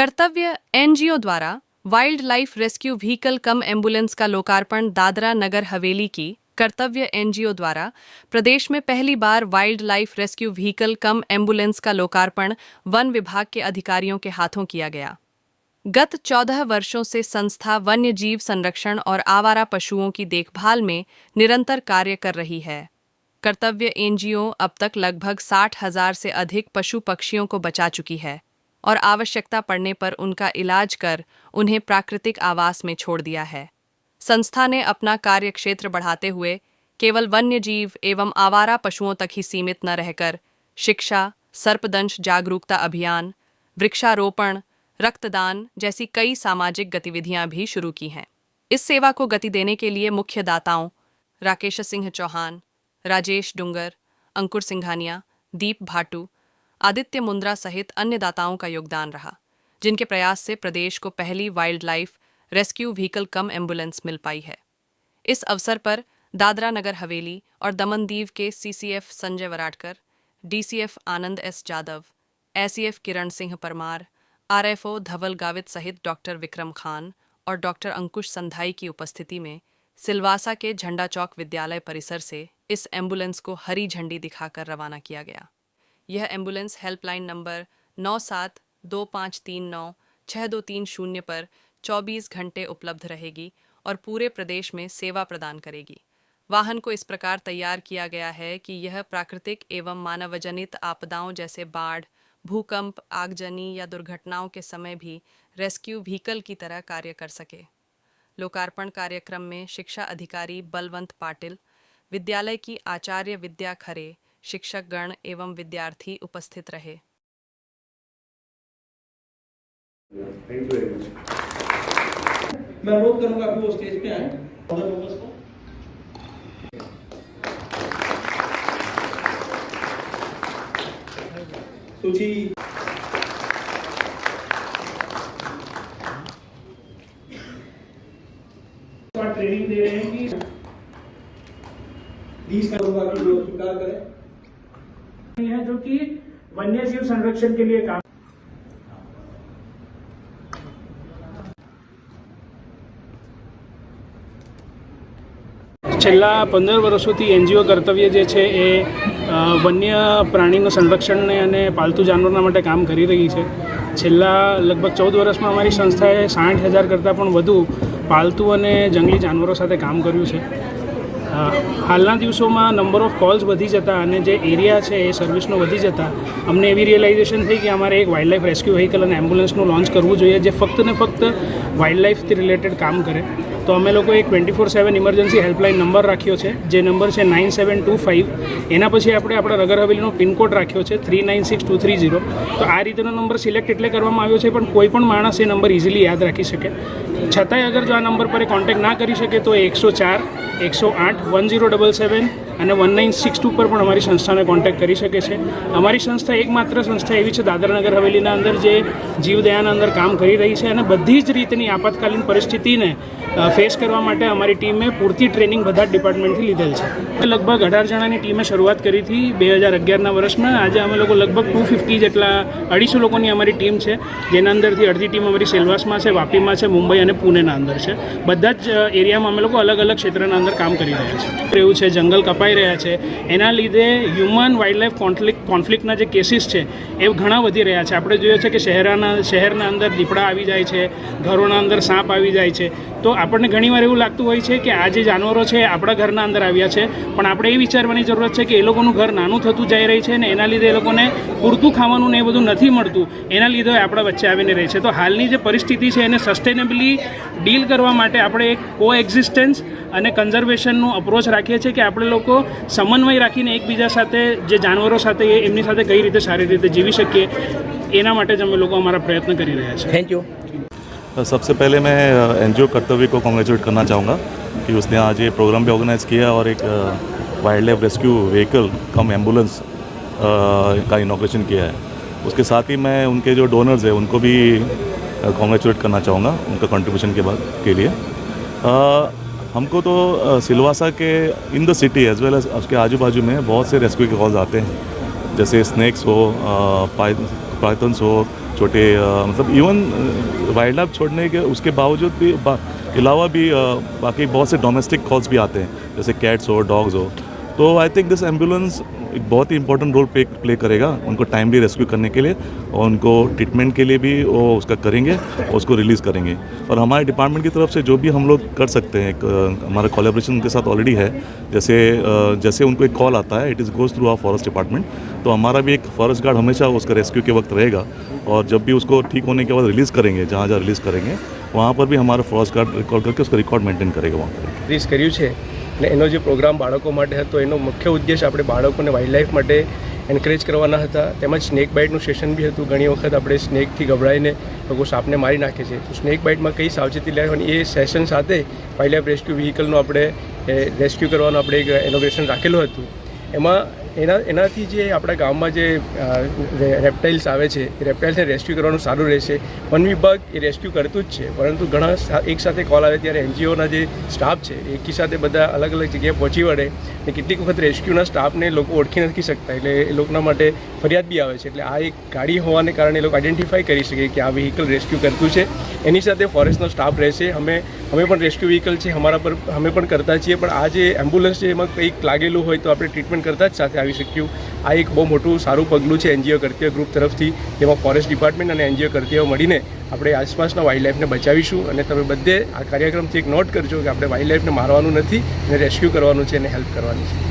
कर्तव्य एनजीओ द्वारा wild life rescue vehicle कम ambulance का लोकार्पण दादरा नगर हवेली की कर्तव्य एनजीओ द्वारा प्रदेश में पहली बार वाइल्ड लाइफ रेस्क्यू व्हीकल कम एम्बुलेंस का लोकार्पण वन विभाग के अधिकारियों के हाथों किया गया। गत 14 वर्षों से संस्था वन्य जीव संरक्षण और आवारा पशुओं की देखभाल में निरंतर कार्य कर रही है। कर्तव्य एनजीओ अब तक लगभग 60,000 से अधिक पशु पक्षियों को बचा चुकी है और आवश्यकता पड़ने पर उनका इलाज कर उन्हें प्राकृतिक आवास में छोड़ दिया है। संस्था ने अपना कार्य क्षेत्र बढ़ाते हुए केवल वन्य जीव एवं आवारा पशुओं तक ही सीमित न रहकर शिक्षा, सर्पदंश जागरूकता अभियान, वृक्षारोपण, रक्तदान जैसी कई सामाजिक गतिविधियां भी शुरू की हैं। इस सेवा को गति देने के लिए मुख्य दाताओं राकेश सिंह चौहान, राजेश डुंगर, अंकुर सिंघानिया, दीप भाटू, आदित्य मुंद्रा सहित अन्य दाताओं का योगदान रहा, जिनके प्रयास से प्रदेश को पहली वाइल्ड लाइफ रेस्क्यू व्हीकल कम एम्बुलेंस मिल पाई है। इस अवसर पर दादरा नगर हवेली और दमन दीव के सीसीएफ संजय वराडकर, डीसीएफ आनंद एस जादव, एसीएफ किरण सिंह परमार, आरएफओ धवल गावित सहित डॉक्टर विक्रम खान और डॉक्टर अंकुश संधाई की उपस्थिति में सिलवासा के झंडा चौक विद्यालय परिसर से इस एम्बुलेंस को हरी झंडी दिखाकर रवाना किया गया। यह एम्बुलेंस हेल्पलाइन नंबर 9725396230 पर 24 घंटे उपलब्ध रहेगी और पूरे प्रदेश में सेवा प्रदान करेगी। वाहन को इस प्रकार तैयार किया गया है कि यह प्राकृतिक एवं मानवजनित आपदाओं जैसे बाढ़, भूकंप, आगजनी या दुर्घटनाओं के समय भी रेस्क्यू व्हीकल की तरह कार्य कर सके। लोकार्पण कार्यक्रम में शिक्षा अधिकारी बलवंत पाटिल, विद्यालय की आचार्य विद्या खरे, शिक्षक गण एवं विद्यार्थी उपस्थित रहे। Thank you very much. मैं अनुरोध करूंगा कि वो स्टेज पे आए। सूची ट्रेनिंग दे रहे हैं कि 20 का होगा कि लोग स्वीकार करें है जो कि वन्य जीव संरक्षण के लिए काम છેલ્લા 15 વર્ષોથી એનજીઓ કર્તવ્ય જે છે એ વન્ય પ્રાણીનું સંરક્ષણને અને પાલતુ જાનવરના માટે કામ કરી રહી છે। છેલ્લા લગભગ 14 વર્ષમાં અમારી સંસ્થાએ 60,000 કરતાં પણ વધુ પાલતુ અને જંગલી જાનવરો સાથે કામ કર્યું છે। હાલના દિવસોમાં નંબર ઓફ કોલ્સ વધી જતા અને જે એરિયા છે એ સર્વિસનો વધી જતા અમને એવી રિયલાઇઝેશન થઈ કે અમારે એક વાઇલ્ડ લાઇફ રેસ્ક્યુ વ્હીકલ અને એમ્બ્યુલન્સનું લોન્ચ કરવું જોઈએ જે ફક્ત ને ફક્ત વાઇલ્ડ લાઇફથી રિલેટેડ કામ કરે। તો અમે લોકોએ એક 24/7 ઇમરજન્સી હેલ્પલાઇન નંબર રાખ્યો છે જે નંબર છે 9725। એના પછી આપણે આપણા નગર હવેલીનો પિનકોડ રાખ્યો છે 396230। તો આ રીતેનો નંબર સિલેક્ટ એટલે કરવામાં આવ્યો છે પણ કોઈ પણ માણસ એ નંબર ઇઝીલી યાદ રાખી શકે। છતાંય અગર જો આ નંબર પર કોન્ટેક્ટ ના કરી શકે તો 104 108 1077 અને 1962 પર પણ અમારી સંસ્થાને કોન્ટેક્ટ કરી શકે છે। અમારી સંસ્થા એકમાત્ર સંસ્થા એવી છે દાદરા નગર હવેલીના અંદર જે જીવદયાના અંદર કામ કરી રહી છે અને બધી જ રીતની આપાતકાલીન પરિસ્થિતિને ફેસ કરવા માટે અમારી ટીમે પૂરતી ટ્રેનિંગ બધા ડિપાર્ટમેન્ટથી લીધેલ છે। લગભગ 18 જણાની ટીમે શરૂઆત કરી હતી 2011ના વર્ષમાં। આજે અમે લોકો લગભગ 250 જેટલા 250 લોકોની અમારી ટીમ છે જેના અંદરથી અડધી ટીમ અમારી સેલવાસમાં છે, વાપીમાં છે, મુંબઈ અને પુણેના અંદર છે। બધા જ એરિયામાં અમે લોકો અલગ અલગ ક્ષેત્રના અંદર કામ કરી રહ્યા છીએ। એવું છે જંગલ કપાઈ રહ્યા છે એના લીધે હ્યુમન વાઇલ્ડ લાઇફ કોન્ફ્લિક્ટના જે કેસીસ છે એ ઘણા વધી રહ્યા છે। આપણે જોઈએ છે કે શહેરના અંદર દીપડા આવી જાય છે, ઘરોના અંદર સાપ આવી જાય છે। તો આપણને ઘણીવાર એવું લાગતું હોય છે કે આ જે જાનવરો છે આપણા ઘરના અંદર આવ્યા છે પણ આપણે એ વિચારવાની જરૂરત છે કે એ લોકોનું ઘર નાનું થતું જઈ રહી છે ને એના લીધે એ લોકોને પૂરતું ખાવાનું ને એ બધું નથી મળતું, એના લીધે આપણા વચ્ચે આવીને રહે છે। તો હાલની જે પરિસ્થિતિ છે એને સસ્ટેનેબલી ડીલ કરવા માટે આપણે એક કોએક્ઝિસ્ટન્સ અને કન્ઝર્વેશનનું અપ્રોચ રાખીએ છીએ કે આપણે લોકો સમન્વય રાખીને એકબીજા સાથે જે જાનવરો સાથે એમની સાથે કઈ રીતે સારી રીતે જીવી શકીએ એના માટે જ અમે લોકો અમારા પ્રયત્ન કરી રહ્યા છીએ। Thank you. सबसे पहले मैं एनजीओ कर्तव्य को कॉन्ग्रेचुलेट करना चाहूँगा कि उसने आज ये प्रोग्राम भी ऑर्गेनाइज़ किया और एक वाइल्ड लाइफ रेस्क्यू व्हीकल कम एम्बुलेंस का इनॉग्रेशन किया है। उसके साथ ही मैं उनके जो डोनर्स हैं उनको भी कॉन्ग्रेचुलेट करना चाहूँगा उनका कंट्रीब्यूशन के लिए। हमको तो सिलवासा के in the city as well as उसके आजू बाजू में बहुत से रेस्क्यू के कॉल्स आते हैं, जैसे स्नैक्स हो, पाइथन्स हो, छोटे मतलब इवन वाइल्ड लाइफ छोड़ने के उसके बावजूद भी अलावा भी बाकी बहुत से डोमेस्टिक कॉल्स भी आते हैं, जैसे कैट्स हो, डॉग्स हो। तो आई थिंक दिस एम्बुलेंस एक बहुत ही इंपॉर्टेंट रोल प्ले करेगा उनको टाइमली रेस्क्यू करने के लिए, और उनको ट्रीटमेंट के लिए भी वो उसका करेंगे और उसको रिलीज़ करेंगे। और हमारे डिपार्टमेंट की तरफ से जो भी हम लोग कर सकते हैं, एक हमारा कोलैबोरेशन उनके साथ ऑलरेडी है। जैसे उनको एक कॉल आता है, it is goes through our forest department, तो हमारा भी एक फॉरेस्ट गार्ड हमेशा उसका रेस्क्यू के वक्त रहेगा, और जब भी उसको ठीक होने के बाद रिलीज़ करेंगे, जहाँ जहाँ रिलीज़ करेंगे वहाँ पर भी हमारा फॉरेस्ट गार्ड रिकॉर्ड करके उसका रिकॉर्ड मेंटेन करेगा वहाँ पर। રિલીઝ કર્યું છે અને એનો જે પ્રોગ્રામ બાળકો માટે હતો એનો મુખ્ય ઉદ્દેશ આપણે બાળકોને વાઇલ્ડ લાઈફ માટે એન્કરેજ કરવાના હતા, તેમજ સ્નેક બાઇટનું સેશન બી હતું। ઘણી વખત આપણે સ્નેકથી ગભરાઈને લોકો સાપને મારી નાખે છે, તો સ્નેક બાઇટમાં કઈ સાવચેતી લેવાની એ સેશન સાથે વાઇલ્ડ લાઈફ રેસ્ક્યુ વ્હીકલનું આપણે રેસ્ક્યુ કરવાનું આપણે એક ઇનોગ્રેશન રાખેલું હતું। એમાં એનાથી જે આપણા ગામમાં જે રેપ્ટાઇલ્સ આવે છે એ રેપ્ટાઇલ્સને રેસ્ક્યુ કરવાનું સારું રહેશે। વન વિભાગ એ રેસ્ક્યુ કરતું જ છે, પરંતુ ઘણા એકસાથે કોલ આવે ત્યારે એનજીઓના જે સ્ટાફ છે એકી સાથે બધા અલગ અલગ જગ્યાએ પહોંચી વળે ને કેટલીક વખત રેસ્ક્યુના સ્ટાફને લોકો ઓળખી નથી શકતા, એટલે એ લોકોના માટે ફરિયાદ બી આવે છે। એટલે આ એક ગાડી હોવાને કારણે એ લોકો આઈડેન્ટિફાઈ કરી શકે કે આ વ્હીકલ રેસ્ક્યુ કરતું છે। એની સાથે ફોરેસ્ટનો સ્ટાફ રહેશે। અમે પણ રેસ્ક્યુ વ્હીકલ છે અમારા પર, અમે પણ કરતા છીએ, પણ આ જે એમ્બ્યુલન્સ છે એમાં કંઈક લાગેલું હોય તો આપણે ટ્રીટમેન્ટ કરતા જ સાથે આવી શક્યું। આ એક બહુ મોટું સારું પગલું છે એનજીઓ કર્તવ્ય ગ્રુપ તરફથી, જેમાં ફોરેસ્ટ ડિપાર્ટમેન્ટ અને એનજીઓ કર્તવ્ય મળીને આપણે આસપાસના વાઇલ્ડ લાઈફને બચાવીશું। અને તમે બધે આ કાર્યક્રમથી એક નોટ કરજો કે આપણે વાઇલ્ડ લાઈફને મારવાનું નથી અને રેસ્ક્યુ કરવાનું છે અને હેલ્પ કરવાની છે।